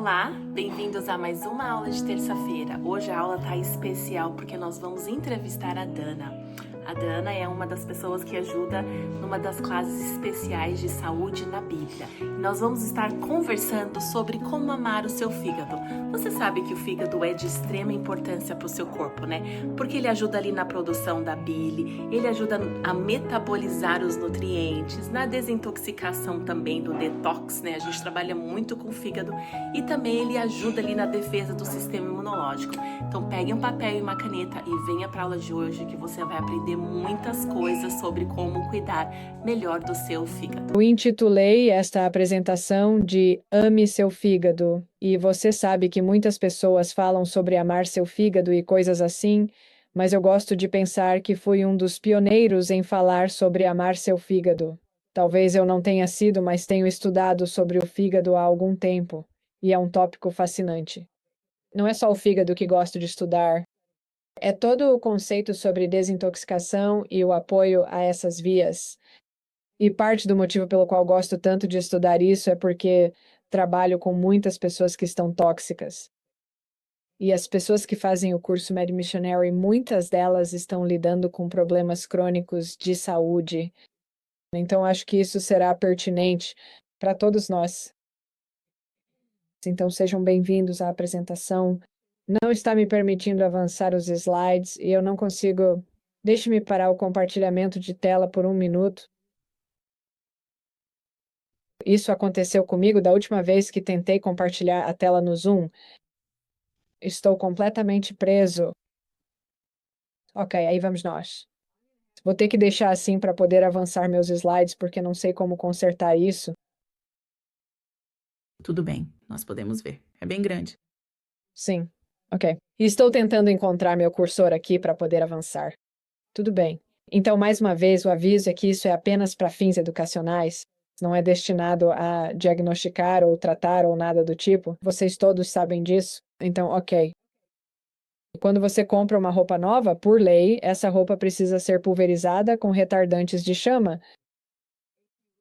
Olá, bem-vindos a mais uma aula de terça-feira. Hoje a aula tá especial porque nós vamos entrevistar a Dana. A Dana é uma das pessoas que ajuda numa das classes especiais de saúde na Bíblia. E nós vamos estar conversando sobre como amar o seu fígado. Você sabe que o fígado é de extrema importância para o seu corpo, né? Porque ele ajuda ali na produção da bile, ele ajuda a metabolizar os nutrientes, na desintoxicação também do detox, né? A gente trabalha muito com o fígado e também ele ajuda ali na defesa do sistema imunológico. Então pegue um papel e uma caneta e venha para a aula de hoje que você vai aprender muitas coisas sobre como cuidar melhor do seu fígado. Eu intitulei esta apresentação de Ame Seu Fígado, e você sabe que muitas pessoas falam sobre amar seu fígado e coisas assim, mas eu gosto de pensar que fui um dos pioneiros em falar sobre amar seu fígado. Talvez eu não tenha sido, mas tenho estudado sobre o fígado há algum tempo, e é um tópico fascinante. Não é só o fígado que gosto de estudar, é todo o conceito sobre desintoxicação e o apoio a essas vias. E parte do motivo pelo qual gosto tanto de estudar isso é porque trabalho com muitas pessoas que estão tóxicas. E as pessoas que fazem o curso Med Missionary, muitas delas estão lidando com problemas crônicos de saúde. Então, acho que isso será pertinente para todos nós. Então, sejam bem-vindos à apresentação. Não está me permitindo avançar os slides e eu não consigo. Deixe-me parar o compartilhamento de tela por um minuto. Isso aconteceu comigo da última vez que tentei compartilhar a tela no Zoom. Estou completamente preso. Ok, aí vamos nós. Vou ter que deixar assim para poder avançar meus slides, porque não sei como consertar isso. Tudo bem, nós podemos ver. É bem grande. Sim, ok. E estou tentando encontrar meu cursor aqui para poder avançar. Tudo bem. Então, mais uma vez, o aviso é que isso é apenas para fins educacionais. Não é destinado a diagnosticar ou tratar ou nada do tipo. Vocês todos sabem disso? Então, ok. Quando você compra uma roupa nova, por lei, essa roupa precisa ser pulverizada com retardantes de chama.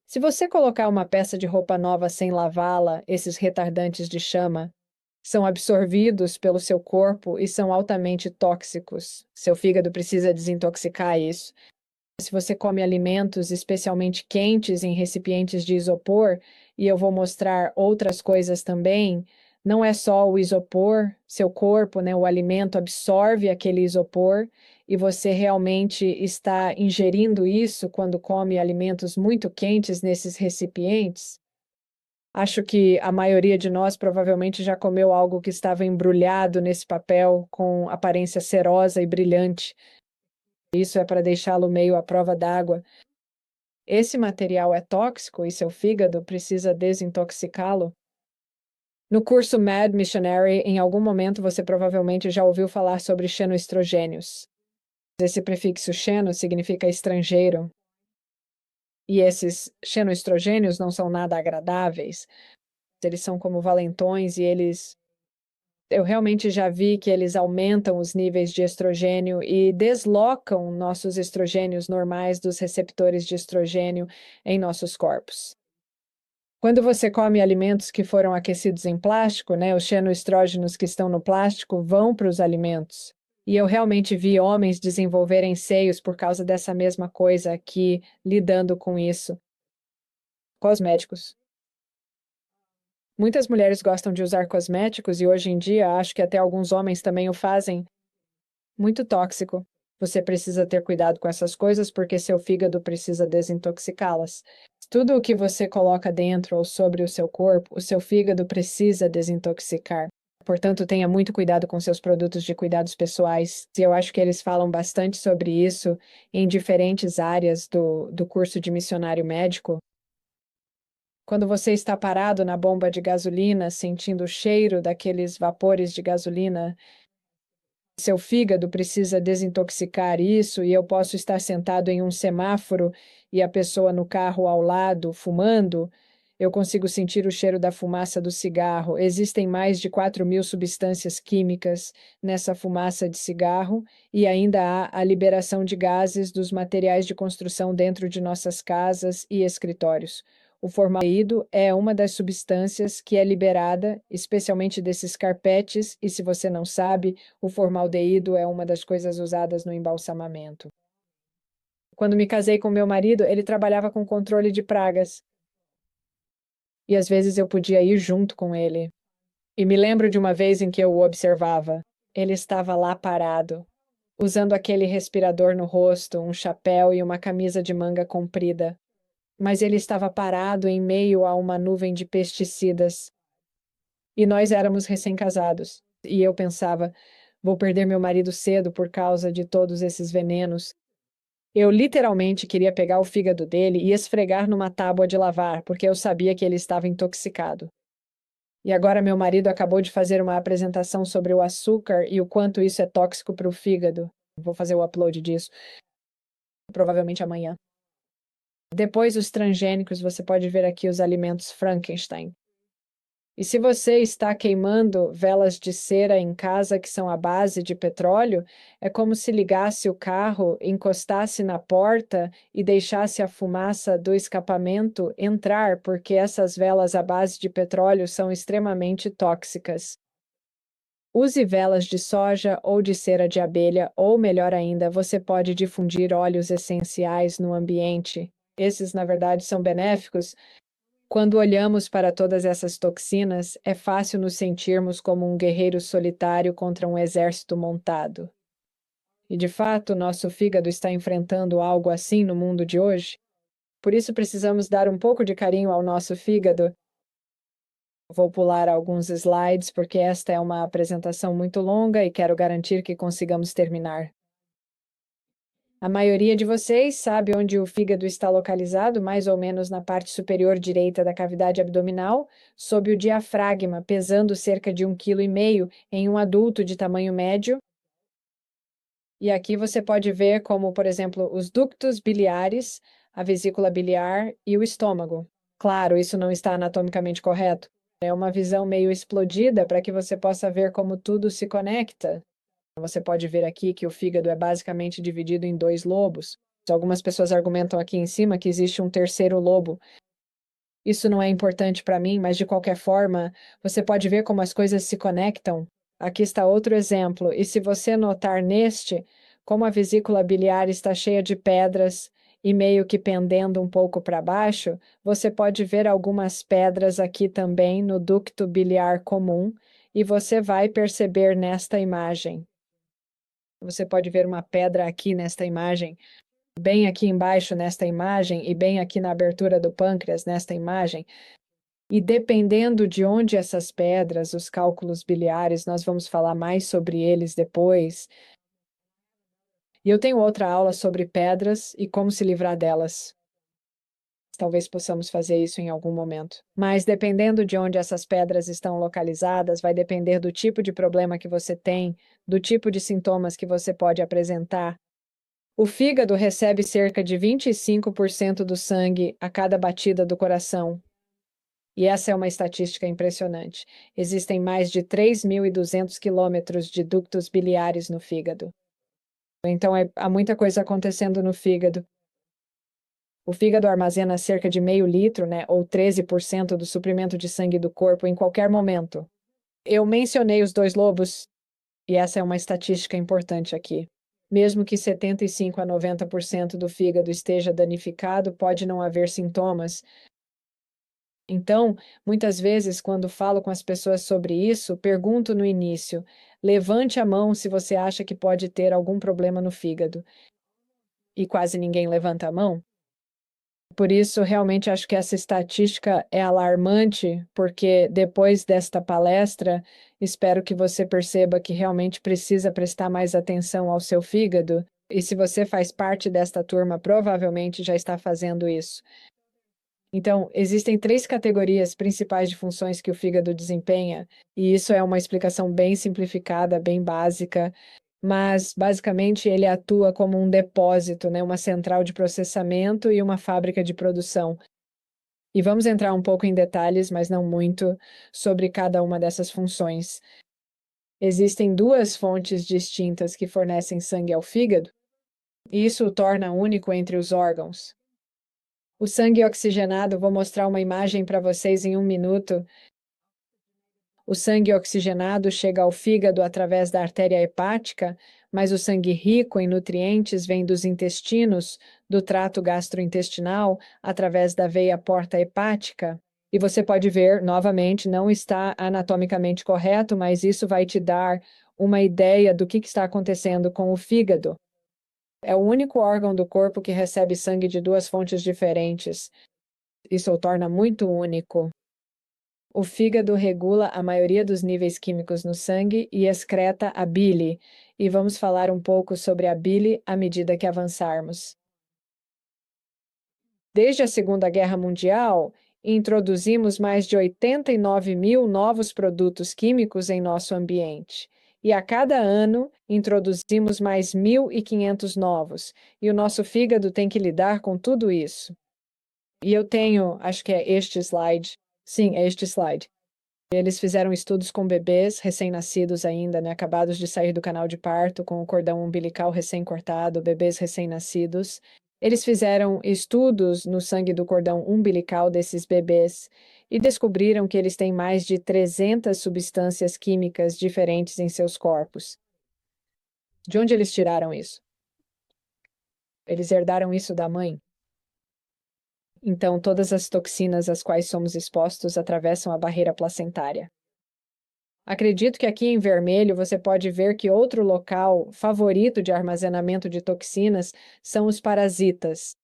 Se você colocar uma peça de roupa nova sem lavá-la, esses retardantes de chama são absorvidos pelo seu corpo e são altamente tóxicos. Seu fígado precisa desintoxicar isso. Se você come alimentos especialmente quentes em recipientes de isopor, e eu vou mostrar outras coisas também, não é só o isopor, seu corpo, né, o alimento absorve aquele isopor e você realmente está ingerindo isso quando come alimentos muito quentes nesses recipientes. Acho que a maioria de nós provavelmente já comeu algo que estava embrulhado nesse papel com aparência cerosa e brilhante. Isso é para deixá-lo meio à prova d'água. Esse material é tóxico e seu fígado precisa desintoxicá-lo. No curso Mad Missionary, em algum momento você provavelmente já ouviu falar sobre xenoestrogênios. Esse prefixo xeno significa estrangeiro. E esses xenoestrogênios não são nada agradáveis. Eles são como valentões e eu realmente já vi que eles aumentam os níveis de estrogênio e deslocam nossos estrogênios normais dos receptores de estrogênio em nossos corpos. Quando você come alimentos que foram aquecidos em plástico, né, os xenoestrógenos que estão no plástico vão para os alimentos. E eu realmente vi homens desenvolverem seios por causa dessa mesma coisa aqui, lidando com isso. Cosméticos. Muitas mulheres gostam de usar cosméticos e hoje em dia acho que até alguns homens também o fazem. Muito tóxico. Você precisa ter cuidado com essas coisas porque seu fígado precisa desintoxicá-las. Tudo o que você coloca dentro ou sobre o seu corpo, o seu fígado precisa desintoxicar. Portanto, tenha muito cuidado com seus produtos de cuidados pessoais. E eu acho que eles falam bastante sobre isso em diferentes áreas do curso de missionário médico. Quando você está parado na bomba de gasolina, sentindo o cheiro daqueles vapores de gasolina, seu fígado precisa desintoxicar isso, e eu posso estar sentado em um semáforo e a pessoa no carro ao lado fumando, eu consigo sentir o cheiro da fumaça do cigarro. Existem mais de 4.000 substâncias químicas nessa fumaça de cigarro e ainda há a liberação de gases dos materiais de construção dentro de nossas casas e escritórios. O formaldeído é uma das substâncias que é liberada, especialmente desses carpetes, e se você não sabe, o formaldeído é uma das coisas usadas no embalsamamento. Quando me casei com meu marido, ele trabalhava com controle de pragas. E às vezes eu podia ir junto com ele. E me lembro de uma vez em que eu o observava. Ele estava lá parado, usando aquele respirador no rosto, um chapéu e uma camisa de manga comprida. Mas ele estava parado em meio a uma nuvem de pesticidas. E nós éramos recém-casados. E eu pensava, vou perder meu marido cedo por causa de todos esses venenos. Eu literalmente queria pegar o fígado dele e esfregar numa tábua de lavar, porque eu sabia que ele estava intoxicado. E agora meu marido acabou de fazer uma apresentação sobre o açúcar e o quanto isso é tóxico para o fígado. Vou fazer o upload disso, provavelmente amanhã. Depois, os transgênicos, você pode ver aqui os alimentos Frankenstein. E se você está queimando velas de cera em casa que são à base de petróleo, é como se ligasse o carro, encostasse na porta e deixasse a fumaça do escapamento entrar, porque essas velas à base de petróleo são extremamente tóxicas. Use velas de soja ou de cera de abelha, ou melhor ainda, você pode difundir óleos essenciais no ambiente. Esses, na verdade, são benéficos. Quando olhamos para todas essas toxinas, é fácil nos sentirmos como um guerreiro solitário contra um exército montado. E de fato, nosso fígado está enfrentando algo assim no mundo de hoje. Por isso precisamos dar um pouco de carinho ao nosso fígado. Vou pular alguns slides porque esta é uma apresentação muito longa e quero garantir que consigamos terminar. A maioria de vocês sabe onde o fígado está localizado, mais ou menos na parte superior direita da cavidade abdominal, sob o diafragma, pesando cerca de 1,5 kg em um adulto de tamanho médio. E aqui você pode ver como, por exemplo, os ductos biliares, a vesícula biliar e o estômago. Claro, isso não está anatomicamente correto. É uma visão meio explodida para que você possa ver como tudo se conecta. Você pode ver aqui que o fígado é basicamente dividido em dois lobos. Algumas pessoas argumentam aqui em cima que existe um terceiro lobo. Isso não é importante para mim, mas de qualquer forma, você pode ver como as coisas se conectam. Aqui está outro exemplo, e se você notar neste, como a vesícula biliar está cheia de pedras e meio que pendendo um pouco para baixo, você pode ver algumas pedras aqui também no ducto biliar comum, e você vai perceber nesta imagem. Você pode ver uma pedra aqui nesta imagem, bem aqui embaixo nesta imagem e bem aqui na abertura do pâncreas nesta imagem. E dependendo de onde essas pedras, os cálculos biliares, nós vamos falar mais sobre eles depois. E eu tenho outra aula sobre pedras e como se livrar delas. Talvez possamos fazer isso em algum momento. Mas dependendo de onde essas pedras estão localizadas, vai depender do tipo de problema que você tem, do tipo de sintomas que você pode apresentar. O fígado recebe cerca de 25% do sangue a cada batida do coração. E essa é uma estatística impressionante. Existem mais de 3.200 quilômetros de ductos biliares no fígado. Então, há muita coisa acontecendo no fígado. O fígado armazena cerca de meio litro, ou 13% do suprimento de sangue do corpo em qualquer momento. Eu mencionei os dois lobos, e essa é uma estatística importante aqui. Mesmo que 75 a 90% do fígado esteja danificado, pode não haver sintomas. Então, muitas vezes, quando falo com as pessoas sobre isso, pergunto no início: levante a mão se você acha que pode ter algum problema no fígado. E quase ninguém levanta a mão. Por isso, realmente acho que essa estatística é alarmante, porque depois desta palestra, espero que você perceba que realmente precisa prestar mais atenção ao seu fígado. E se você faz parte desta turma, provavelmente já está fazendo isso. Então, existem 3 categorias principais de funções que o fígado desempenha, e isso é uma explicação bem simplificada, bem básica, mas basicamente ele atua como um depósito, uma central de processamento e uma fábrica de produção. E vamos entrar um pouco em detalhes, mas não muito, sobre cada uma dessas funções. Existem 2 fontes distintas que fornecem sangue ao fígado, e isso o torna único entre os órgãos. O sangue oxigenado, vou mostrar uma imagem para vocês em 1 minuto. O sangue oxigenado chega ao fígado através da artéria hepática, mas o sangue rico em nutrientes vem dos intestinos, do trato gastrointestinal, através da veia porta hepática. E você pode ver, novamente, não está anatomicamente correto, mas isso vai te dar uma ideia do que está acontecendo com o fígado. É o único órgão do corpo que recebe sangue de duas fontes diferentes. Isso o torna muito único. O fígado regula a maioria dos níveis químicos no sangue e excreta a bile, e vamos falar um pouco sobre a bile à medida que avançarmos. Desde a Segunda Guerra Mundial, introduzimos mais de 89 mil novos produtos químicos em nosso ambiente. E a cada ano, introduzimos mais 1.500 novos, e o nosso fígado tem que lidar com tudo isso. E eu tenho, acho que é este slide. Sim, é este slide. Eles fizeram estudos com bebês recém-nascidos ainda, né, acabados de sair do canal de parto, com o cordão umbilical recém-cortado, bebês recém-nascidos. Eles fizeram estudos no sangue do cordão umbilical desses bebês e descobriram que eles têm mais de 300 substâncias químicas diferentes em seus corpos. De onde eles tiraram isso? Eles herdaram isso da mãe. Então, todas as toxinas às quais somos expostos atravessam a barreira placentária. Acredito que aqui em vermelho você pode ver que outro local favorito de armazenamento de toxinas são os parasitas.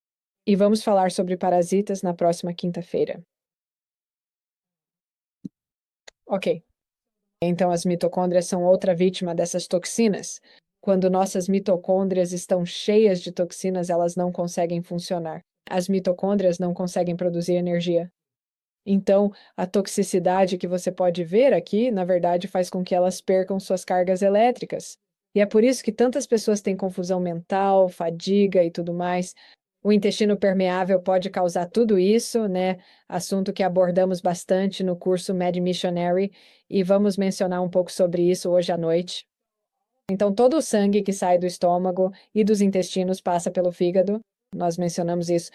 E vamos falar sobre parasitas na próxima quinta-feira. Ok. Então, as mitocôndrias são outra vítima dessas toxinas. Quando nossas mitocôndrias estão cheias de toxinas, elas não conseguem funcionar. As mitocôndrias não conseguem produzir energia. Então, a toxicidade que você pode ver aqui, na verdade, faz com que elas percam suas cargas elétricas. E é por isso que tantas pessoas têm confusão mental, fadiga e tudo mais. O intestino permeável pode causar tudo isso, né? Assunto que abordamos bastante no curso Med Missionary, e vamos mencionar um pouco sobre isso hoje à noite. Então, todo o sangue que sai do estômago e dos intestinos passa pelo fígado. Nós mencionamos isso.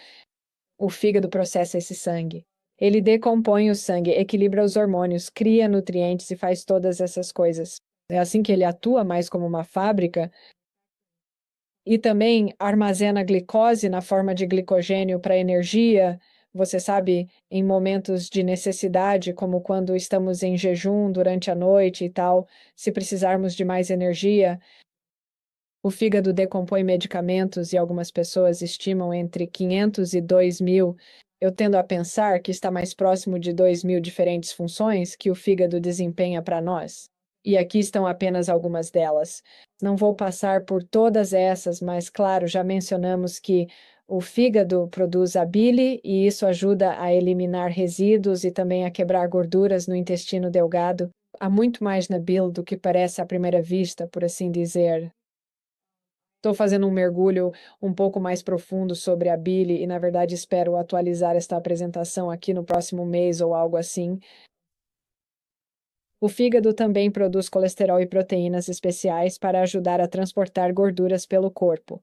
O fígado processa esse sangue. Ele decompõe o sangue, equilibra os hormônios, cria nutrientes e faz todas essas coisas. É assim que ele atua mais como uma fábrica. E também armazena glicose na forma de glicogênio para energia. Você sabe, em momentos de necessidade, como quando estamos em jejum durante a noite e tal, se precisarmos de mais energia, o fígado decompõe medicamentos e algumas pessoas estimam entre 500 e 2.000. Eu tendo a pensar que está mais próximo de 2.000 diferentes funções que o fígado desempenha para nós. E aqui estão apenas algumas delas. Não vou passar por todas essas, mas, claro, já mencionamos que o fígado produz a bile e isso ajuda a eliminar resíduos e também a quebrar gorduras no intestino delgado. Há muito mais na bile do que parece à primeira vista, por assim dizer. Estou fazendo um mergulho um pouco mais profundo sobre a bile e, na verdade, espero atualizar esta apresentação aqui no próximo mês ou algo assim. O fígado também produz colesterol e proteínas especiais para ajudar a transportar gorduras pelo corpo.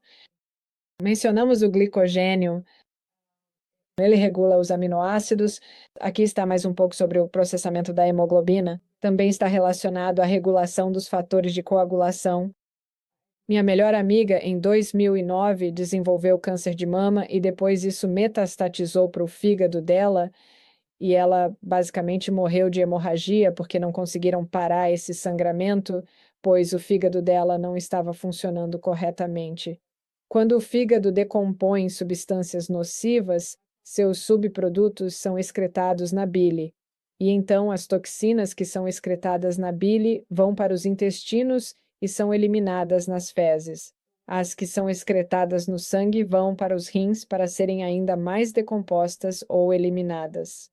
Mencionamos o glicogênio. Ele regula os aminoácidos. Aqui está mais um pouco sobre o processamento da hemoglobina. Também está relacionado à regulação dos fatores de coagulação. Minha melhor amiga, em 2009, desenvolveu câncer de mama e depois isso metastatizou para o fígado dela e ela basicamente morreu de hemorragia porque não conseguiram parar esse sangramento, pois o fígado dela não estava funcionando corretamente. Quando o fígado decompõe substâncias nocivas, seus subprodutos são excretados na bile. E então as toxinas que são excretadas na bile vão para os intestinos e são eliminadas nas fezes. As que são excretadas no sangue vão para os rins para serem ainda mais decompostas ou eliminadas.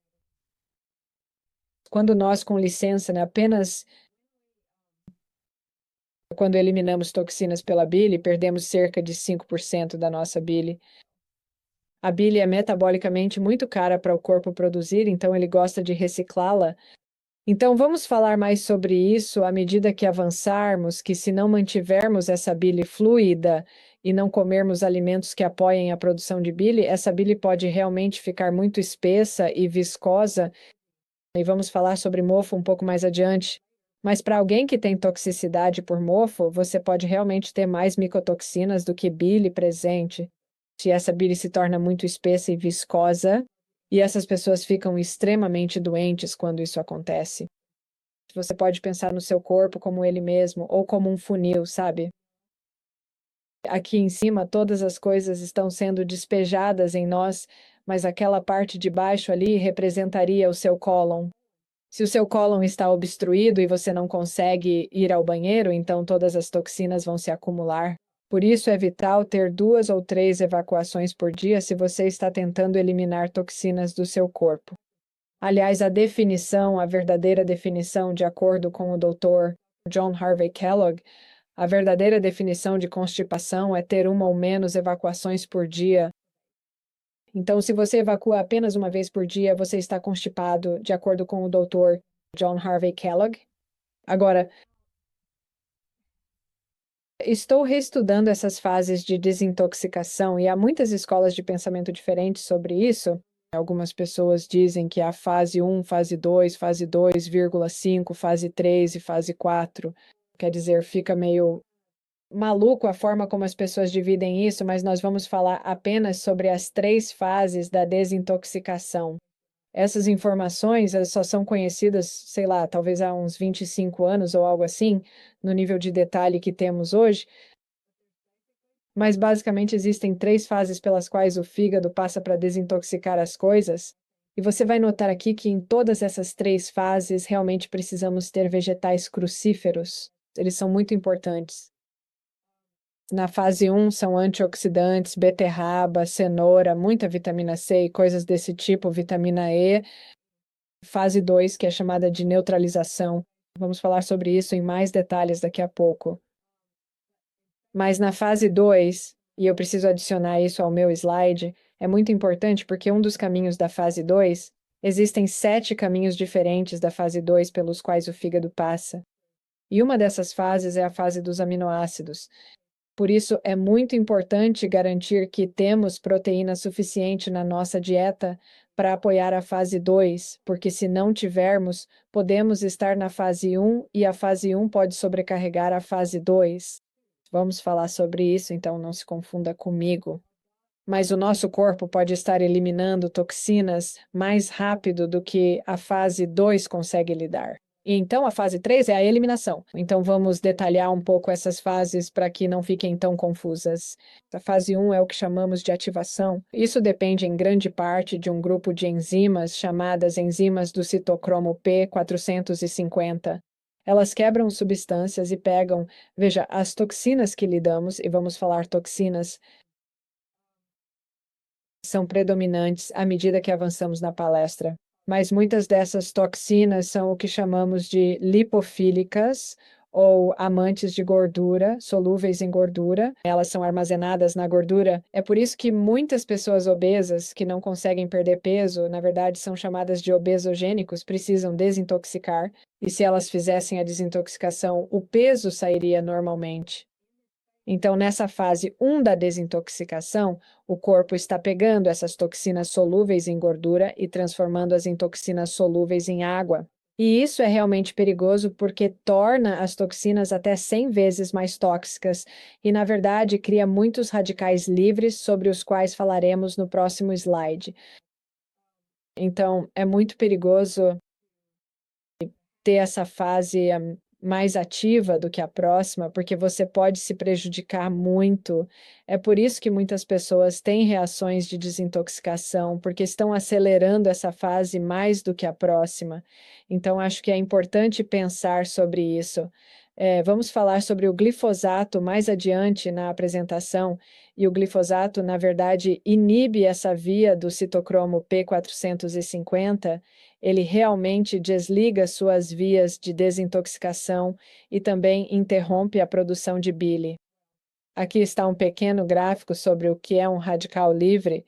Quando nós, com licença, né, apenas quando eliminamos toxinas pela bile, perdemos cerca de 5% da nossa bile. A bile é metabolicamente muito cara para o corpo produzir, então ele gosta de reciclá-la. Então, vamos falar mais sobre isso à medida que avançarmos, que se não mantivermos essa bile fluida e não comermos alimentos que apoiem a produção de bile, essa bile pode realmente ficar muito espessa e viscosa, e vamos falar sobre mofo um pouco mais adiante. Mas para alguém que tem toxicidade por mofo, você pode realmente ter mais micotoxinas do que bile presente. Se essa bile se torna muito espessa e viscosa, e essas pessoas ficam extremamente doentes quando isso acontece. Você pode pensar no seu corpo como ele mesmo, ou como um funil, sabe? Aqui em cima, todas as coisas estão sendo despejadas em nós, mas aquela parte de baixo ali representaria o seu cólon. Se o seu cólon está obstruído e você não consegue ir ao banheiro, então todas as toxinas vão se acumular. Por isso é vital ter 2 ou 3 evacuações por dia se você está tentando eliminar toxinas do seu corpo. Aliás, a verdadeira definição, de acordo com o Dr. John Harvey Kellogg, a verdadeira definição de constipação é ter 1 ou menos evacuações por dia. Então, se você evacua apenas 1 vez por dia, você está constipado, de acordo com o Dr. John Harvey Kellogg. Agora, estou reestudando essas fases de desintoxicação e há muitas escolas de pensamento diferentes sobre isso. Algumas pessoas dizem que há fase 1, fase 2, fase 2,5, fase 3 e fase 4. Quer dizer, fica meio maluco a forma como as pessoas dividem isso, mas nós vamos falar apenas sobre as 3 fases da desintoxicação. Essas informações, elas só são conhecidas, sei lá, talvez há uns 25 anos ou algo assim, no nível de detalhe que temos hoje, mas basicamente existem 3 fases pelas quais o fígado passa para desintoxicar as coisas, e você vai notar aqui que em todas essas 3 fases realmente precisamos ter vegetais crucíferos. Eles são muito importantes. Na fase 1 são antioxidantes, beterraba, cenoura, muita vitamina C e coisas desse tipo, vitamina E. Fase 2, que é chamada de neutralização. Vamos falar sobre isso em mais detalhes daqui a pouco. Mas na fase 2, e eu preciso adicionar isso ao meu slide, é muito importante porque um dos caminhos da fase 2, existem 7 caminhos diferentes da fase 2 pelos quais o fígado passa. E uma dessas fases é a fase dos aminoácidos. Por isso, é muito importante garantir que temos proteína suficiente na nossa dieta para apoiar a fase 2, porque se não tivermos, podemos estar na fase 1 e a fase 1 pode sobrecarregar a fase 2. Vamos falar sobre isso, então não se confunda comigo. Mas o nosso corpo pode estar eliminando toxinas mais rápido do que a fase 2 consegue lidar. E então a fase 3 é a eliminação. Então vamos detalhar um pouco essas fases para que não fiquem tão confusas. A fase 1 é o que chamamos de ativação. Isso depende em grande parte de um grupo de enzimas chamadas enzimas do citocromo P450. Elas quebram substâncias e pegam, veja, as toxinas que lidamos, e vamos falar toxinas são predominantes à medida que avançamos na palestra. Mas muitas dessas toxinas são o que chamamos de lipofílicas ou amantes de gordura, solúveis em gordura. Elas são armazenadas na gordura. É por isso que muitas pessoas obesas que não conseguem perder peso, na verdade são chamadas de obesogênicos, precisam desintoxicar. E se elas fizessem a desintoxicação, o peso sairia normalmente. Então, nessa fase 1 da desintoxicação, o corpo está pegando essas toxinas solúveis em gordura e transformando-as em toxinas solúveis em água. E isso é realmente perigoso porque torna as toxinas até 100 vezes mais tóxicas e, na verdade, cria muitos radicais livres sobre os quais falaremos no próximo slide. Então, é muito perigoso ter essa fase mais ativa do que a próxima, porque você pode se prejudicar muito. É por isso que muitas pessoas têm reações de desintoxicação, porque estão acelerando essa fase mais do que a próxima. Então, acho que é importante pensar sobre isso. Vamos falar sobre o glifosato mais adiante na apresentação, e o glifosato, na verdade, inibe essa via do citocromo P450. Ele realmente desliga suas vias de desintoxicação e também interrompe a produção de bile. Aqui está um pequeno gráfico sobre o que é um radical livre.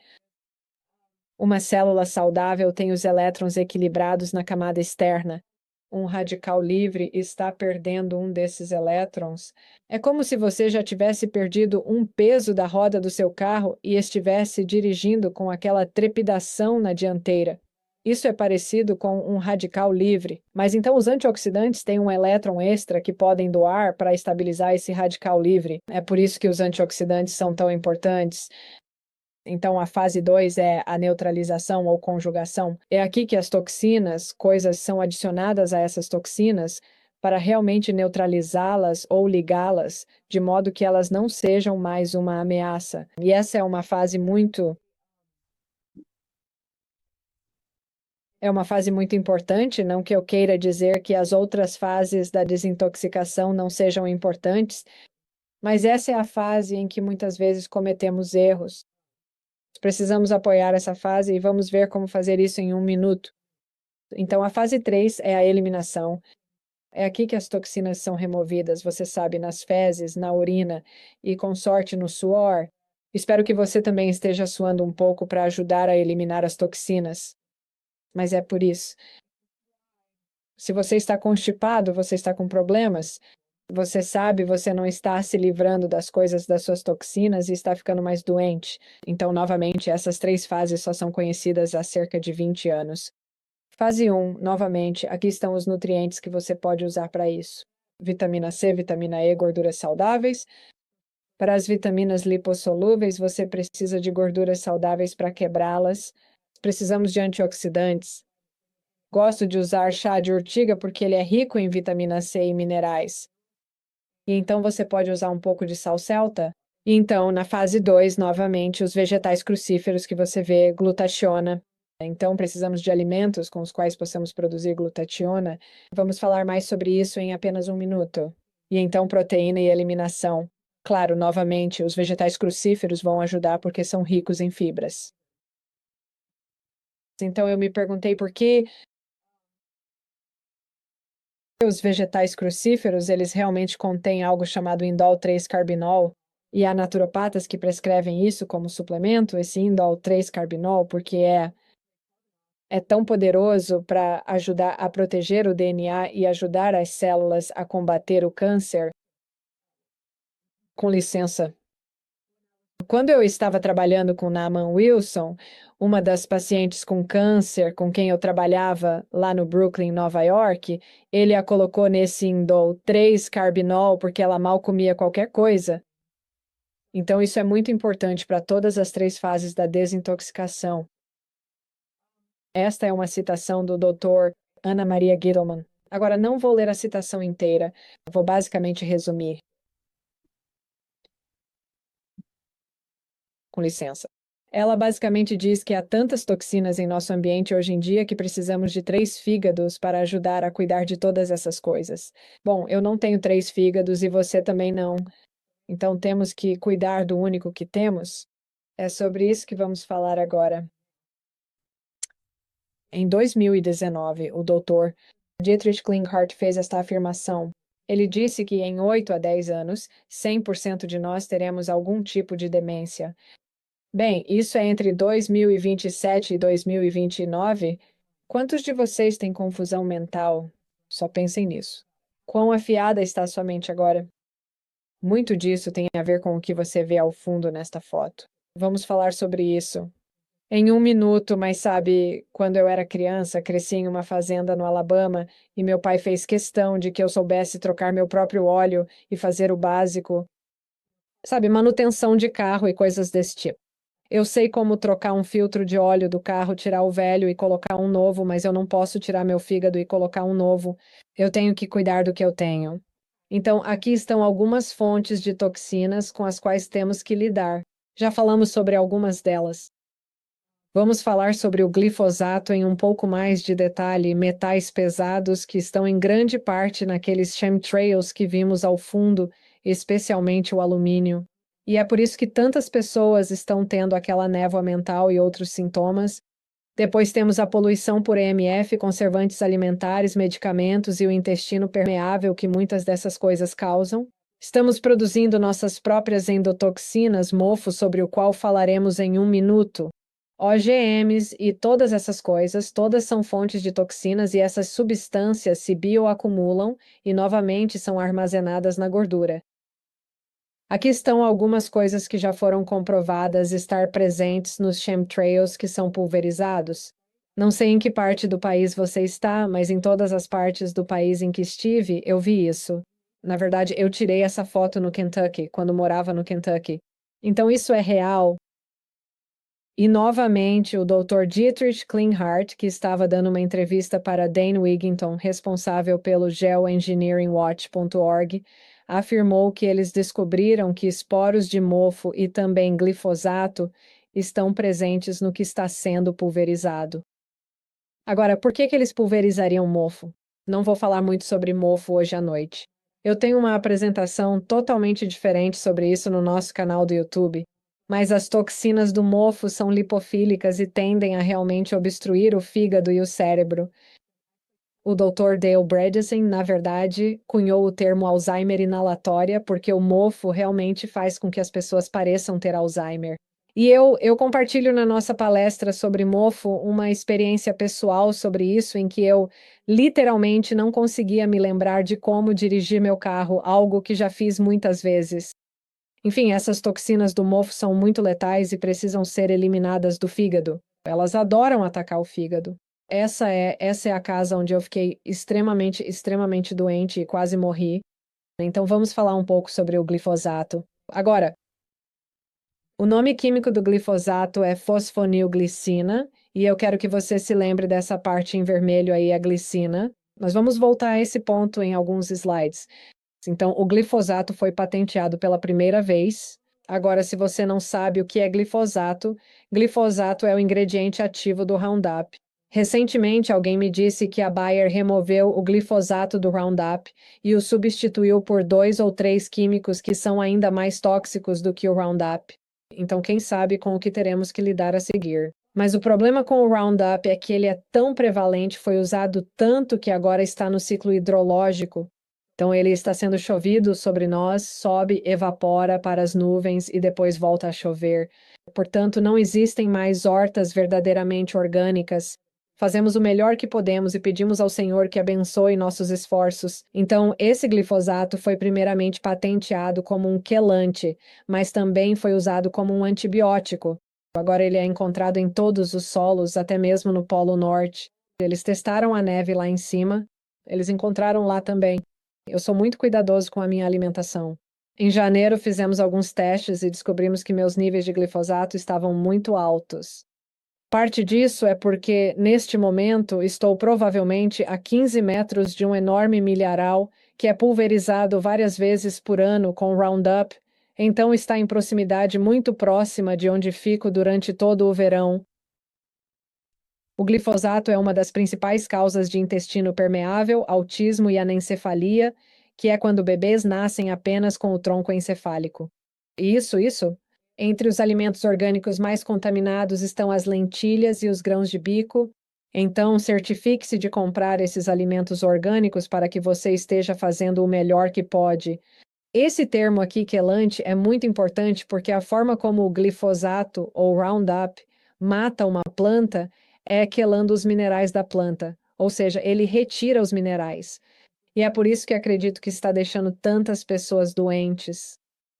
Uma célula saudável tem os elétrons equilibrados na camada externa. um radical livre está perdendo um desses elétrons, é como se você já tivesse perdido um peso da roda do seu carro e estivesse dirigindo com aquela trepidação na dianteira. Isso é parecido com um radical livre, mas então os antioxidantes têm um elétron extra que podem doar para estabilizar esse radical livre. É por isso que os antioxidantes são tão importantes. Então, a fase 2 é a neutralização ou conjugação. É aqui que as toxinas, coisas são adicionadas a essas toxinas para realmente neutralizá-las ou ligá-las, de modo que elas não sejam mais uma ameaça. E essa é uma fase muito importante, não que eu queira dizer que as outras fases da desintoxicação não sejam importantes, mas essa é a fase em que muitas vezes cometemos erros. Precisamos apoiar essa fase e vamos ver como fazer isso em um minuto. Então, a fase 3 é a eliminação. É aqui que as toxinas são removidas, você sabe, nas fezes, na urina e, com sorte, no suor. Espero que você também esteja suando um pouco para ajudar a eliminar as toxinas. Mas é por isso. Se você está constipado, você está com problemas, você sabe, você não está se livrando das coisas das suas toxinas e está ficando mais doente. Então, novamente, essas 3 fases só são conhecidas há cerca de 20 anos. Fase 1, novamente, aqui estão os nutrientes que você pode usar para isso. Vitamina C, vitamina E, gorduras saudáveis. Para as vitaminas lipossolúveis, você precisa de gorduras saudáveis para quebrá-las. Precisamos de antioxidantes. Gosto de usar chá de urtiga porque ele é rico em vitamina C e minerais. E então você pode usar um pouco de sal celta. E então, na fase 2, novamente, os vegetais crucíferos que você vê, glutationa. Então, precisamos de alimentos com os quais possamos produzir glutationa. Vamos falar mais sobre isso em apenas um minuto. E então, proteína e eliminação. Claro, novamente, os vegetais crucíferos vão ajudar porque são ricos em fibras. Então, eu me perguntei por que os vegetais crucíferos, eles realmente contêm algo chamado indol 3-carbinol, e há naturopatas que prescrevem isso como suplemento, esse indol 3-carbinol, porque é tão poderoso para ajudar a proteger o DNA e ajudar as células a combater o câncer. Com licença. Quando eu estava trabalhando com Naaman Wilson, uma das pacientes com câncer com quem eu trabalhava lá no Brooklyn, Nova York, ele a colocou nesse indol 3-carbinol porque ela mal comia qualquer coisa. Então, isso é muito importante para todas as 3 fases da desintoxicação. Esta é uma citação do Dr. Ana Maria Gittleman. Agora, não vou ler a citação inteira, vou basicamente resumir. Com licença. Ela basicamente diz que há tantas toxinas em nosso ambiente hoje em dia que precisamos de 3 fígados para ajudar a cuidar de todas essas coisas. Bom, eu não tenho 3 fígados e você também não. Então temos que cuidar do único que temos. É sobre isso que vamos falar agora. Em 2019, o Dr. Dietrich Klinghardt fez esta afirmação. Ele disse que em 8 a 10 anos, 100% de nós teremos algum tipo de demência. Bem, isso é entre 2027 e 2029. Quantos de vocês têm confusão mental? Só pensem nisso. Quão afiada está sua mente agora? Muito disso tem a ver com o que você vê ao fundo nesta foto. Vamos falar sobre isso em um minuto, mas sabe, quando eu era criança, cresci em uma fazenda no Alabama e meu pai fez questão de que eu soubesse trocar meu próprio óleo e fazer o básico. Sabe, manutenção de carro e coisas desse tipo. Eu sei como trocar um filtro de óleo do carro, tirar o velho e colocar um novo, mas eu não posso tirar meu fígado e colocar um novo. Eu tenho que cuidar do que eu tenho. Então, aqui estão algumas fontes de toxinas com as quais temos que lidar. Já falamos sobre algumas delas. Vamos falar sobre o glifosato em um pouco mais de detalhe, metais pesados que estão em grande parte naqueles chemtrails que vimos ao fundo, especialmente o alumínio. E é por isso que tantas pessoas estão tendo aquela névoa mental e outros sintomas. Depois temos a poluição por EMF, conservantes alimentares, medicamentos e o intestino permeável que muitas dessas coisas causam. Estamos produzindo nossas próprias endotoxinas, mofo sobre o qual falaremos em um minuto. OGMs e todas essas coisas, todas são fontes de toxinas e essas substâncias se bioacumulam e novamente são armazenadas na gordura. Aqui estão algumas coisas que já foram comprovadas estar presentes nos chemtrails que são pulverizados. Não sei em que parte do país você está, mas em todas as partes do país em que estive, eu vi isso. Na verdade, eu tirei essa foto no Kentucky, quando morava no Kentucky. Então, isso é real. E, novamente, o Dr. Dietrich Klinghardt, que estava dando uma entrevista para Dane Wigington, responsável pelo geoengineeringwatch.org, afirmou que eles descobriram que esporos de mofo e também glifosato estão presentes no que está sendo pulverizado. Agora, por que eles pulverizariam mofo? Não vou falar muito sobre mofo hoje à noite. Eu tenho uma apresentação totalmente diferente sobre isso no nosso canal do YouTube, mas as toxinas do mofo são lipofílicas e tendem a realmente obstruir o fígado e o cérebro. O Dr. Dale Bredesen, na verdade, cunhou o termo Alzheimer inalatória porque o mofo realmente faz com que as pessoas pareçam ter Alzheimer. E eu compartilho na nossa palestra sobre mofo uma experiência pessoal sobre isso, em que eu literalmente não conseguia me lembrar de como dirigir meu carro, algo que já fiz muitas vezes. Enfim, essas toxinas do mofo são muito letais e precisam ser eliminadas do fígado. Elas adoram atacar o fígado. Essa é a casa onde eu fiquei extremamente doente e quase morri. Então vamos falar um pouco sobre o glifosato. Agora, o nome químico do glifosato é fosfonilglicina, e eu quero que você se lembre dessa parte em vermelho aí, a glicina. Nós vamos voltar a esse ponto em alguns slides. Então, o glifosato foi patenteado pela primeira vez. Agora, se você não sabe o que é glifosato é o ingrediente ativo do Roundup. Recentemente, alguém me disse que a Bayer removeu o glifosato do Roundup e o substituiu por 2 ou 3 químicos que são ainda mais tóxicos do que o Roundup. Então, quem sabe com o que teremos que lidar a seguir. Mas o problema com o Roundup é que ele é tão prevalente, foi usado tanto que agora está no ciclo hidrológico. Então, ele está sendo chovido sobre nós, sobe, evapora para as nuvens e depois volta a chover. Portanto, não existem mais hortas verdadeiramente orgânicas. Fazemos o melhor que podemos e pedimos ao Senhor que abençoe nossos esforços. Então, esse glifosato foi primeiramente patenteado como um quelante, mas também foi usado como um antibiótico. Agora ele é encontrado em todos os solos, até mesmo no Polo Norte. Eles testaram a neve lá em cima, eles encontraram lá também. Eu sou muito cuidadoso com a minha alimentação. Em janeiro, fizemos alguns testes e descobrimos que meus níveis de glifosato estavam muito altos. Parte disso é porque, neste momento, estou provavelmente a 15 metros de um enorme milharal que é pulverizado várias vezes por ano com Roundup, então está em proximidade muito próxima de onde fico durante todo o verão. O glifosato é uma das principais causas de intestino permeável, autismo e anencefalia, que é quando bebês nascem apenas com o tronco encefálico. Isso. Entre os alimentos orgânicos mais contaminados estão as lentilhas e os grãos de bico. Então, certifique-se de comprar esses alimentos orgânicos para que você esteja fazendo o melhor que pode. Esse termo aqui, quelante, é muito importante porque a forma como o glifosato ou Roundup mata uma planta é quelando os minerais da planta, ou seja, ele retira os minerais. E é por isso que acredito que está deixando tantas pessoas doentes.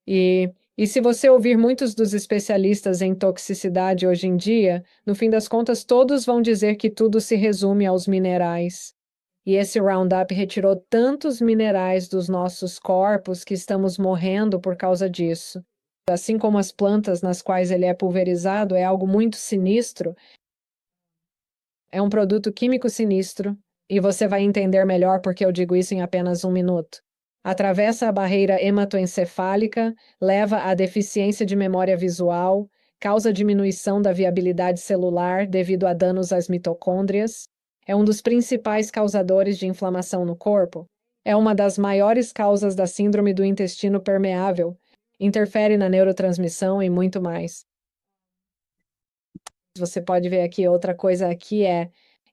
E se você ouvir muitos dos especialistas em toxicidade hoje em dia, no fim das contas, todos vão dizer que tudo se resume aos minerais. E esse Roundup retirou tantos minerais dos nossos corpos que estamos morrendo por causa disso. Assim como as plantas nas quais ele é pulverizado, é algo muito sinistro. É um produto químico sinistro, e você vai entender melhor porque eu digo isso em apenas um minuto. Atravessa a barreira hematoencefálica, leva à deficiência de memória visual, causa diminuição da viabilidade celular devido a danos às mitocôndrias, é um dos principais causadores de inflamação no corpo, é uma das maiores causas da síndrome do intestino permeável, interfere na neurotransmissão e muito mais. Você pode ver aqui outra coisa aqui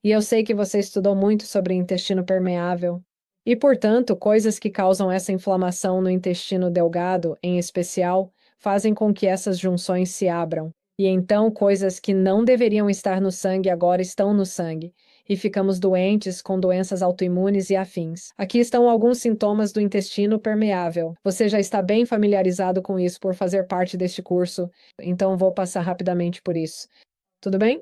e eu sei que você estudou muito sobre intestino permeável, e, portanto, coisas que causam essa inflamação no intestino delgado, em especial, fazem com que essas junções se abram. E então coisas que não deveriam estar no sangue agora estão no sangue. E ficamos doentes com doenças autoimunes e afins. Aqui estão alguns sintomas do intestino permeável. Você já está bem familiarizado com isso por fazer parte deste curso, então vou passar rapidamente por isso. Tudo bem?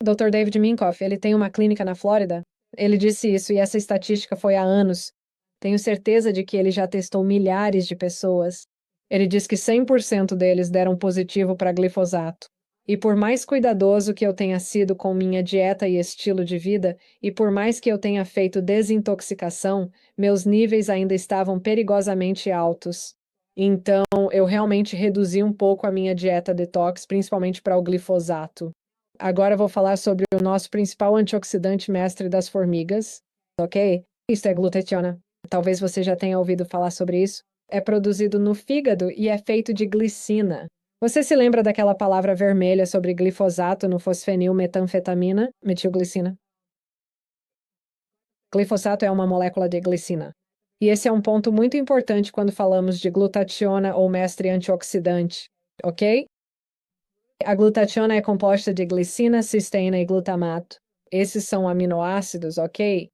Dr. David Minkoff, ele tem uma clínica na Flórida? Ele disse isso e essa estatística foi há anos. Tenho certeza de que ele já testou milhares de pessoas. Ele diz que 100% deles deram positivo para glifosato. E por mais cuidadoso que eu tenha sido com minha dieta e estilo de vida, e por mais que eu tenha feito desintoxicação, meus níveis ainda estavam perigosamente altos. Então, eu realmente reduzi um pouco a minha dieta detox, principalmente para o glifosato. Agora eu vou falar sobre o nosso principal antioxidante mestre das formigas, ok? Isso é glutationa. Talvez você já tenha ouvido falar sobre isso. É produzido no fígado e é feito de glicina. Você se lembra daquela palavra vermelha sobre glifosato no fosfenilmetanfetamina, metilglicina? Glifosato é uma molécula de glicina. E esse é um ponto muito importante quando falamos de glutationa ou mestre antioxidante, ok? A glutationa é composta de glicina, cisteína e glutamato. Esses são aminoácidos, ok?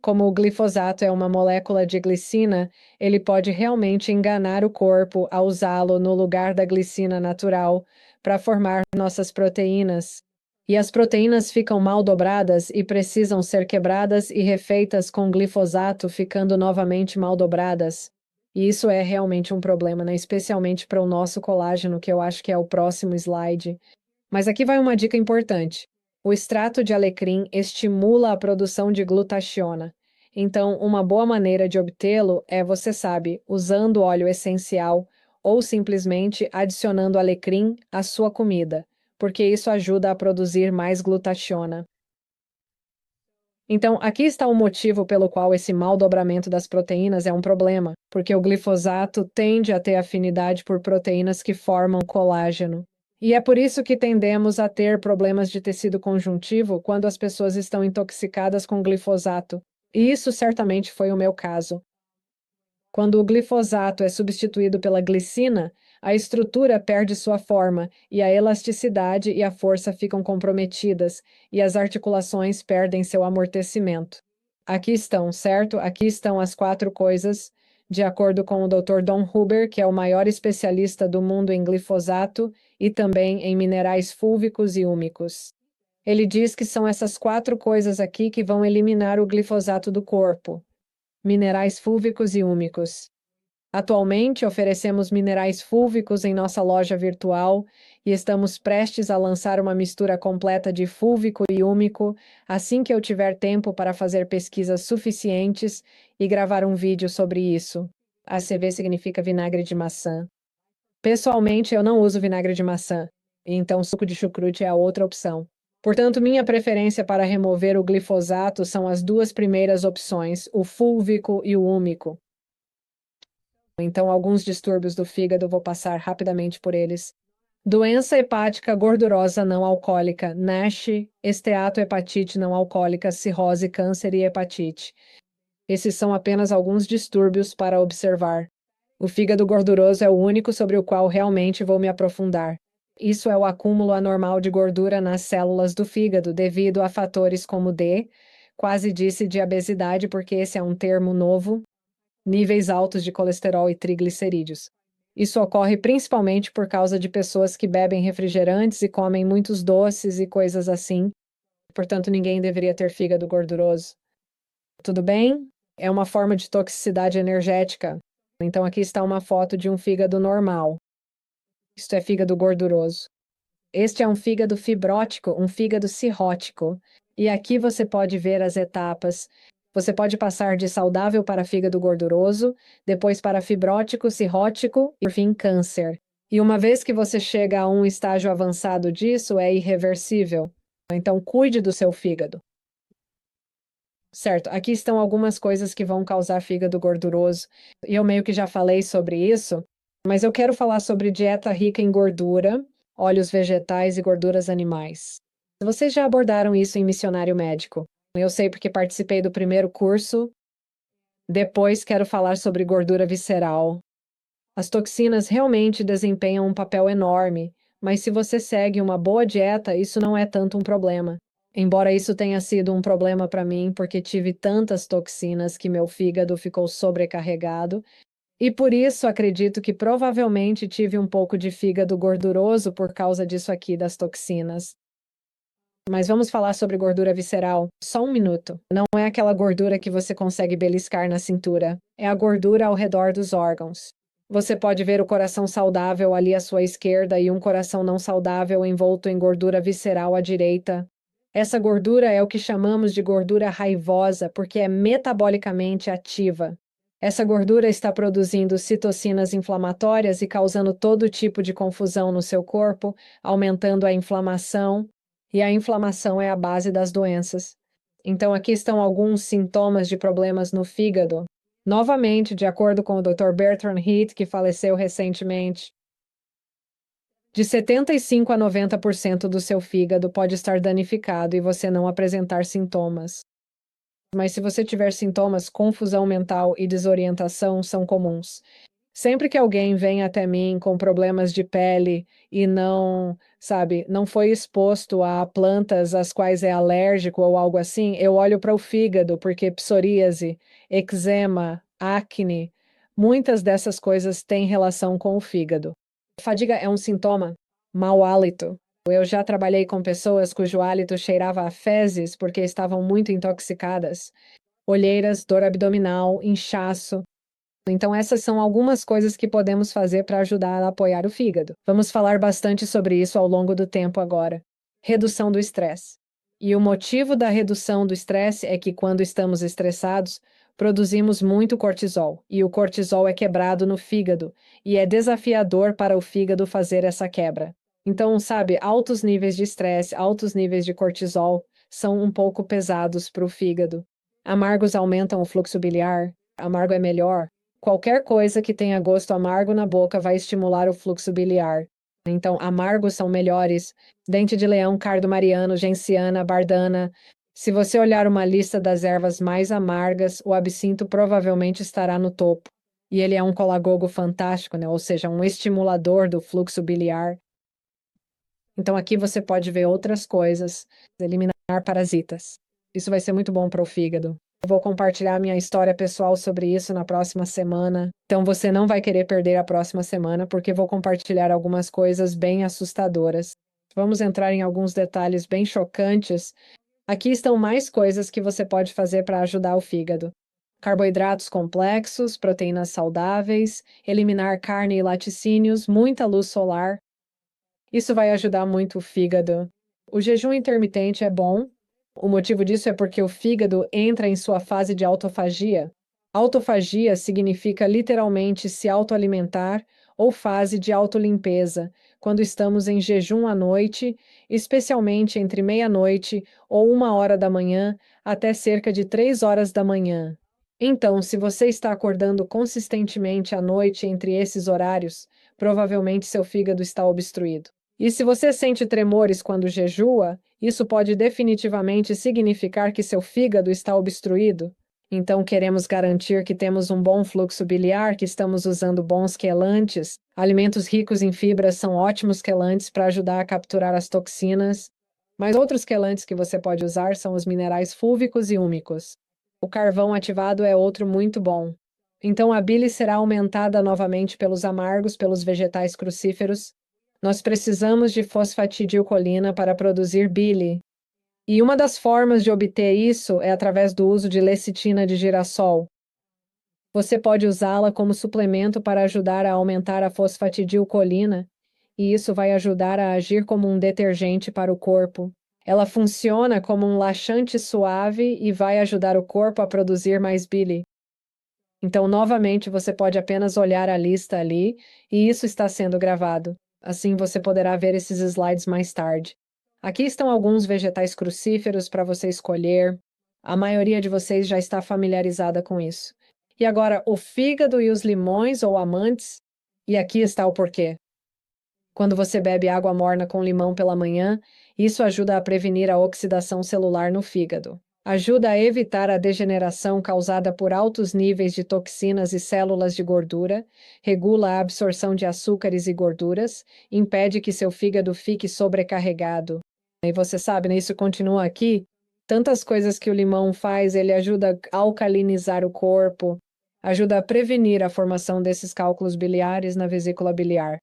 Como o glifosato é uma molécula de glicina, ele pode realmente enganar o corpo ao usá-lo no lugar da glicina natural para formar nossas proteínas. E as proteínas ficam mal dobradas e precisam ser quebradas e refeitas com glifosato, ficando novamente mal dobradas. E isso é realmente um problema, né? Especialmente para o nosso colágeno, que eu acho que é o próximo slide. Mas aqui vai uma dica importante. O extrato de alecrim estimula a produção de glutationa. Então, uma boa maneira de obtê-lo é, você sabe, usando óleo essencial ou simplesmente adicionando alecrim à sua comida, porque isso ajuda a produzir mais glutationa. Então, aqui está o motivo pelo qual esse mau dobramento das proteínas é um problema, porque o glifosato tende a ter afinidade por proteínas que formam colágeno. E é por isso que tendemos a ter problemas de tecido conjuntivo quando as pessoas estão intoxicadas com glifosato. E isso certamente foi o meu caso. Quando o glifosato é substituído pela glicina, a estrutura perde sua forma e a elasticidade e a força ficam comprometidas e as articulações perdem seu amortecimento. Aqui estão, certo? Aqui estão as 4 coisas, de acordo com o Dr. Don Huber, que é o maior especialista do mundo em glifosato e também em minerais fúlvicos e úmicos. Ele diz que são essas 4 coisas aqui que vão eliminar o glifosato do corpo. Minerais fúlvicos e úmicos. Atualmente, oferecemos minerais fúlvicos em nossa loja virtual e estamos prestes a lançar uma mistura completa de fúlvico e úmico assim que eu tiver tempo para fazer pesquisas suficientes e gravar um vídeo sobre isso. ACV significa vinagre de maçã. Pessoalmente, eu não uso vinagre de maçã, então suco de chucrute é a outra opção. Portanto, minha preferência para remover o glifosato são as 2 primeiras opções, o fúlvico e o úmico. Então, alguns distúrbios do fígado, vou passar rapidamente por eles. Doença hepática gordurosa não alcoólica, NASH, esteatohepatite não alcoólica, cirrose, câncer e hepatite. Esses são apenas alguns distúrbios para observar. O fígado gorduroso é o único sobre o qual realmente vou me aprofundar. Isso é o acúmulo anormal de gordura nas células do fígado devido a fatores como D, quase disse diabesidade porque esse é um termo novo, níveis altos de colesterol e triglicerídeos. Isso ocorre principalmente por causa de pessoas que bebem refrigerantes e comem muitos doces e coisas assim. Portanto, ninguém deveria ter fígado gorduroso. Tudo bem? É uma forma de toxicidade energética. Então, aqui está uma foto de um fígado normal. Isto é fígado gorduroso. Este é um fígado fibrótico, um fígado cirrótico. E aqui você pode ver as etapas. Você pode passar de saudável para fígado gorduroso, depois para fibrótico, cirrótico e, por fim, câncer. E uma vez que você chega a um estágio avançado disso, é irreversível. Então, cuide do seu fígado. Certo, aqui estão algumas coisas que vão causar fígado gorduroso. E eu meio que já falei sobre isso, mas eu quero falar sobre dieta rica em gordura, óleos vegetais e gorduras animais. Vocês já abordaram isso em missionário médico. Eu sei porque participei do primeiro curso. Depois quero falar sobre gordura visceral. As toxinas realmente desempenham um papel enorme, mas se você segue uma boa dieta, isso não é tanto um problema. Embora isso tenha sido um problema para mim, porque tive tantas toxinas que meu fígado ficou sobrecarregado, e por isso acredito que provavelmente tive um pouco de fígado gorduroso por causa disso aqui das toxinas. Mas vamos falar sobre gordura visceral. Só um minuto. Não é aquela gordura que você consegue beliscar na cintura. É a gordura ao redor dos órgãos. Você pode ver o coração saudável ali à sua esquerda e um coração não saudável envolto em gordura visceral à direita. Essa gordura é o que chamamos de gordura raivosa, porque é metabolicamente ativa. Essa gordura está produzindo citocinas inflamatórias e causando todo tipo de confusão no seu corpo, aumentando a inflamação, e a inflamação é a base das doenças. Então, aqui estão alguns sintomas de problemas no fígado. Novamente, de acordo com o Dr. Bertrand Heath, que faleceu recentemente, de 75 a 90% do seu fígado pode estar danificado e você não apresentar sintomas. Mas se você tiver sintomas, confusão mental e desorientação são comuns. Sempre que alguém vem até mim com problemas de pele e não, sabe, não foi exposto a plantas às quais é alérgico ou algo assim, eu olho para o fígado, porque psoríase, eczema, acne, muitas dessas coisas têm relação com o fígado. Fadiga é um sintoma, mau hálito. Eu já trabalhei com pessoas cujo hálito cheirava a fezes porque estavam muito intoxicadas. Olheiras, dor abdominal, inchaço. Então, essas são algumas coisas que podemos fazer para ajudar a apoiar o fígado. Vamos falar bastante sobre isso ao longo do tempo agora. Redução do estresse. E o motivo da redução do estresse é que quando estamos estressados, produzimos muito cortisol, e o cortisol é quebrado no fígado, e é desafiador para o fígado fazer essa quebra. Então, sabe, altos níveis de estresse, altos níveis de cortisol são um pouco pesados para o fígado. Amargos aumentam o fluxo biliar. Amargo é melhor. Qualquer coisa que tenha gosto amargo na boca vai estimular o fluxo biliar. Então, amargos são melhores. Dente de leão, cardo mariano, genciana, bardana. Se você olhar uma lista das ervas mais amargas, o absinto provavelmente estará no topo. E ele é um colagogo fantástico, né? Ou seja, um estimulador do fluxo biliar. Então, aqui você pode ver outras coisas. Eliminar parasitas. Isso vai ser muito bom para o fígado. Eu vou compartilhar minha história pessoal sobre isso na próxima semana. Então você não vai querer perder a próxima semana, porque vou compartilhar algumas coisas bem assustadoras. Vamos entrar em alguns detalhes bem chocantes. Aqui estão mais coisas que você pode fazer para ajudar o fígado. Carboidratos complexos, proteínas saudáveis, eliminar carne e laticínios, muita luz solar. Isso vai ajudar muito o fígado. O jejum intermitente é bom. O motivo disso é porque o fígado entra em sua fase de autofagia. Autofagia significa literalmente se autoalimentar ou fase de autolimpeza, quando estamos em jejum à noite, especialmente entre meia-noite ou 1 hora da manhã até cerca de 3 horas da manhã. Então, se você está acordando consistentemente à noite entre esses horários, provavelmente seu fígado está obstruído. E se você sente tremores quando jejua, isso pode definitivamente significar que seu fígado está obstruído. Então, queremos garantir que temos um bom fluxo biliar, que estamos usando bons quelantes. Alimentos ricos em fibras são ótimos quelantes para ajudar a capturar as toxinas. Mas outros quelantes que você pode usar são os minerais fúlvicos e úmicos. O carvão ativado é outro muito bom. Então, a bile será aumentada novamente pelos amargos, pelos vegetais crucíferos. Nós precisamos de fosfatidilcolina para produzir bile. E uma das formas de obter isso é através do uso de lecitina de girassol. Você pode usá-la como suplemento para ajudar a aumentar a fosfatidilcolina, e isso vai ajudar a agir como um detergente para o corpo. Ela funciona como um laxante suave e vai ajudar o corpo a produzir mais bile. Então, novamente, você pode apenas olhar a lista ali, e isso está sendo gravado. Assim você poderá ver esses slides mais tarde. Aqui estão alguns vegetais crucíferos para você escolher. A maioria de vocês já está familiarizada com isso. E agora, o fígado e os limões ou amantes. E aqui está o porquê. Quando você bebe água morna com limão pela manhã, isso ajuda a prevenir a oxidação celular no fígado. Ajuda a evitar a degeneração causada por altos níveis de toxinas e células de gordura, regula a absorção de açúcares e gorduras, impede que seu fígado fique sobrecarregado. E você sabe, né, isso continua aqui. Tantas coisas que o limão faz, ele ajuda a alcalinizar o corpo, ajuda a prevenir a formação desses cálculos biliares na vesícula biliar.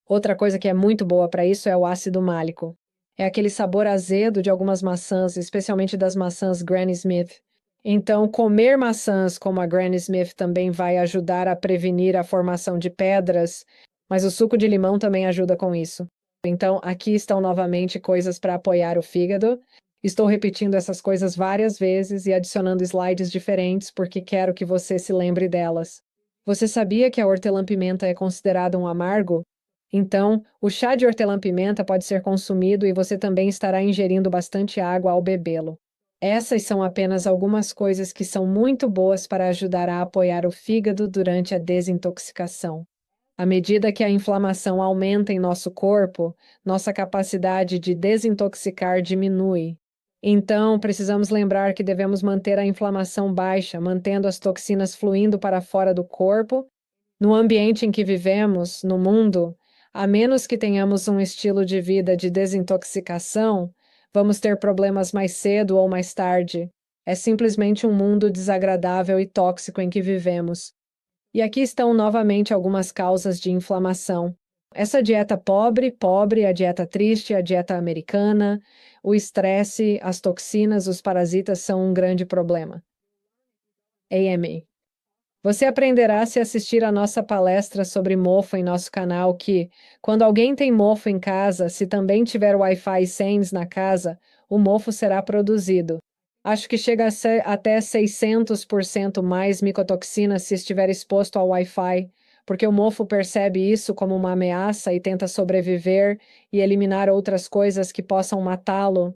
Outra coisa que é muito boa para isso é o ácido málico. É aquele sabor azedo de algumas maçãs, especialmente das maçãs Granny Smith. Então, comer maçãs como a Granny Smith também vai ajudar a prevenir a formação de pedras, mas o suco de limão também ajuda com isso. Então, aqui estão novamente coisas para apoiar o fígado. Estou repetindo essas coisas várias vezes e adicionando slides diferentes porque quero que você se lembre delas. Você sabia que a hortelã-pimenta é considerada um amargo? Então, o chá de hortelã-pimenta pode ser consumido e você também estará ingerindo bastante água ao bebê-lo. Essas são apenas algumas coisas que são muito boas para ajudar a apoiar o fígado durante a desintoxicação. À medida que a inflamação aumenta em nosso corpo, nossa capacidade de desintoxicar diminui. Então, precisamos lembrar que devemos manter a inflamação baixa, mantendo as toxinas fluindo para fora do corpo. No ambiente em que vivemos, no mundo, a menos que tenhamos um estilo de vida de desintoxicação, vamos ter problemas mais cedo ou mais tarde. É simplesmente um mundo desagradável e tóxico em que vivemos. E aqui estão novamente algumas causas de inflamação. Essa dieta pobre, a dieta triste, a dieta americana, o estresse, as toxinas, os parasitas são um grande problema. AMA. Você aprenderá se assistir à nossa palestra sobre mofo em nosso canal que, quando alguém tem mofo em casa, se também tiver Wi-Fi SENS na casa, o mofo será produzido. Acho que chega a ser até 600% mais micotoxina se estiver exposto ao Wi-Fi, porque o mofo percebe isso como uma ameaça e tenta sobreviver e eliminar outras coisas que possam matá-lo.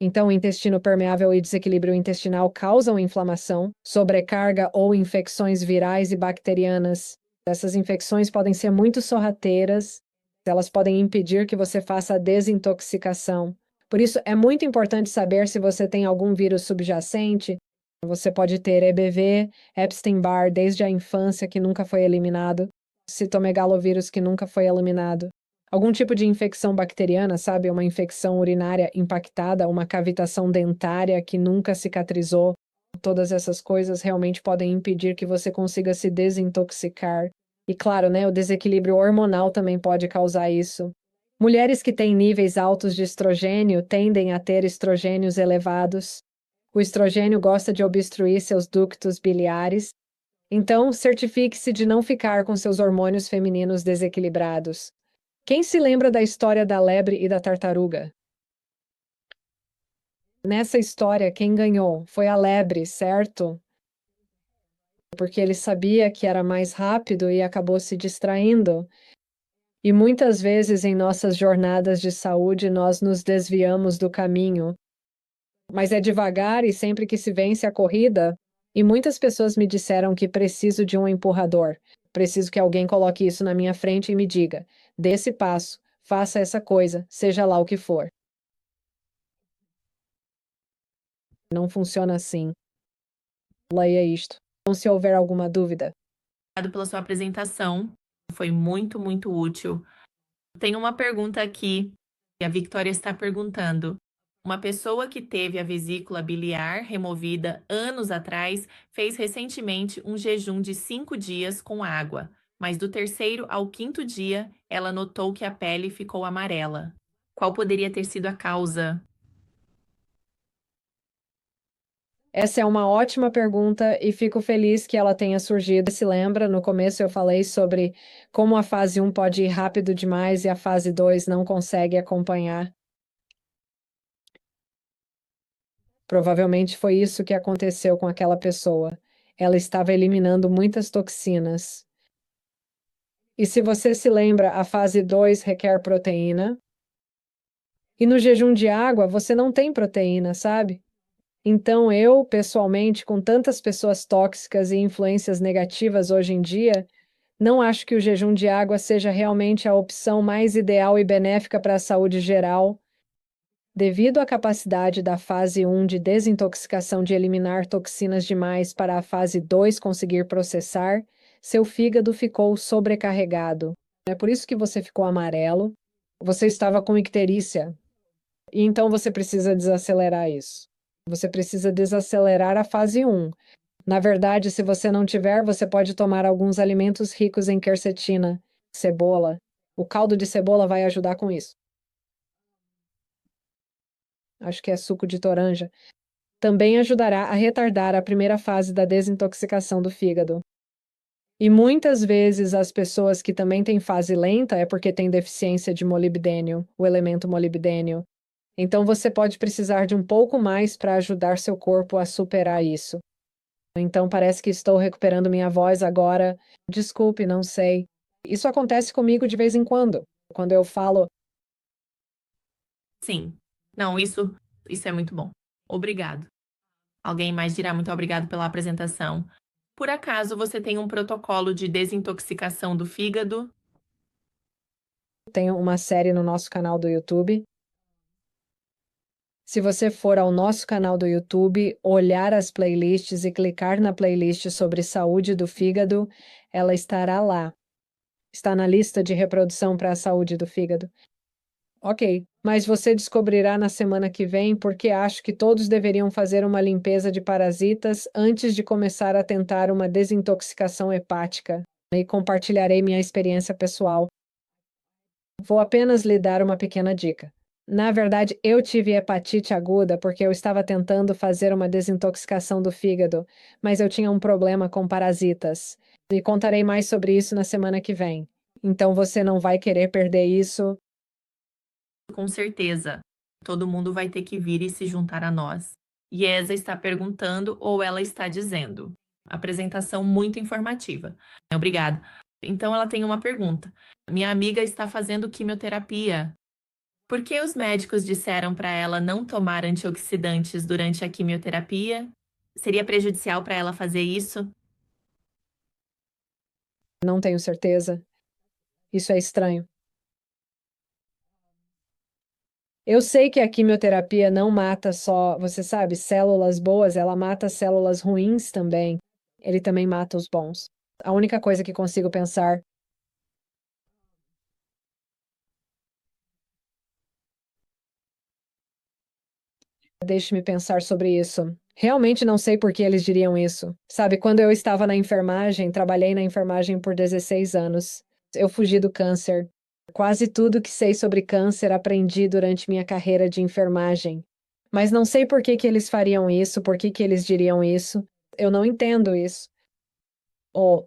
Então, o intestino permeável e desequilíbrio intestinal causam inflamação, sobrecarga ou infecções virais e bacterianas. Essas infecções podem ser muito sorrateiras, elas podem impedir que você faça a desintoxicação. Por isso, é muito importante saber se você tem algum vírus subjacente. Você pode ter EBV, Epstein-Barr desde a infância que nunca foi eliminado, citomegalovírus que nunca foi eliminado. Algum tipo de infecção bacteriana, sabe? Uma infecção urinária impactada, uma cavitação dentária que nunca cicatrizou. Todas essas coisas realmente podem impedir que você consiga se desintoxicar. E claro, né, o desequilíbrio hormonal também pode causar isso. Mulheres que têm níveis altos de estrogênio tendem a ter estrogênios elevados. O estrogênio gosta de obstruir seus ductos biliares. Então, certifique-se de não ficar com seus hormônios femininos desequilibrados. Quem se lembra da história da lebre e da tartaruga? Nessa história, quem ganhou foi a lebre, certo? Porque ele sabia que era mais rápido e acabou se distraindo. E muitas vezes em nossas jornadas de saúde nós nos desviamos do caminho. Mas é devagar e sempre que se vence a corrida. E muitas pessoas me disseram que preciso de um empurrador. Preciso que alguém coloque isso na minha frente e me diga: dê esse passo, faça essa coisa, seja lá o que for. Não funciona assim. Leia isto. Então, se houver alguma dúvida. Obrigado pela sua apresentação. Foi muito, muito útil. Tem uma pergunta aqui que a Victoria está perguntando. Uma pessoa que teve a vesícula biliar removida anos atrás fez recentemente um jejum de 5 dias com água, mas do terceiro ao quinto dia ela notou que a pele ficou amarela. Qual poderia ter sido a causa? Essa é uma ótima pergunta e fico feliz que ela tenha surgido. Se lembra, no começo eu falei sobre como a fase 1 pode ir rápido demais e a fase 2 não consegue acompanhar. Provavelmente foi isso que aconteceu com aquela pessoa. Ela estava eliminando muitas toxinas. E se você se lembra, a fase 2 requer proteína. E no jejum de água, você não tem proteína, sabe? Então, eu, pessoalmente, com tantas pessoas tóxicas e influências negativas hoje em dia, não acho que o jejum de água seja realmente a opção mais ideal e benéfica para a saúde geral. Devido à capacidade da fase 1 de desintoxicação de eliminar toxinas demais para a fase 2 conseguir processar, seu fígado ficou sobrecarregado. É por isso que você ficou amarelo. Você estava com icterícia. E então você precisa desacelerar isso. Você precisa desacelerar a fase 1. Na verdade, se você não tiver, você pode tomar alguns alimentos ricos em quercetina, cebola. O caldo de cebola vai ajudar com isso. Acho que é suco de toranja. Também ajudará a retardar a primeira fase da desintoxicação do fígado. E muitas vezes as pessoas que também têm fase lenta é porque têm deficiência de molibdênio, o elemento molibdênio. Então você pode precisar de um pouco mais para ajudar seu corpo a superar isso. Então parece que estou recuperando minha voz agora. Desculpe, não sei. Isso acontece comigo de vez em quando. Quando eu falo, Sim. Não, isso é muito bom. Obrigado. Alguém mais dirá muito obrigado pela apresentação. Por acaso você tem um protocolo de desintoxicação do fígado? tenho uma série no nosso canal do YouTube. Se você for ao nosso canal do YouTube, olhar as playlists e clicar na playlist sobre saúde do fígado, ela estará lá. Está na lista de reprodução para a saúde do fígado. Ok, mas você descobrirá na semana que vem porque acho que todos deveriam fazer uma limpeza de parasitas antes de começar a tentar uma desintoxicação hepática. E compartilharei minha experiência pessoal. Vou apenas lhe dar uma pequena dica. Na verdade, eu tive hepatite aguda porque eu estava tentando fazer uma desintoxicação do fígado, mas eu tinha um problema com parasitas. E contarei mais sobre isso na semana que vem. Então você não vai querer perder isso. Com certeza. Todo mundo vai ter que vir e se juntar a nós. Iesa está perguntando ou ela está dizendo. Apresentação muito informativa. Obrigada. Então ela tem uma pergunta. Minha amiga está fazendo quimioterapia. Por que os médicos disseram para ela não tomar antioxidantes durante a quimioterapia? Seria prejudicial para ela fazer isso? Não tenho certeza. Isso é estranho. Eu sei que a quimioterapia não mata só, você sabe, células boas, ela mata células ruins também. Ele também mata os bons. A única coisa que consigo pensar. Deixe-me pensar sobre isso. Realmente não sei por que eles diriam isso. Sabe, quando eu estava na enfermagem, trabalhei na enfermagem por 16 anos. Eu fugi do câncer. Quase tudo que sei sobre câncer aprendi durante minha carreira de enfermagem. Mas não sei por que que eles fariam isso, por que que eles diriam isso. Eu não entendo isso. Ou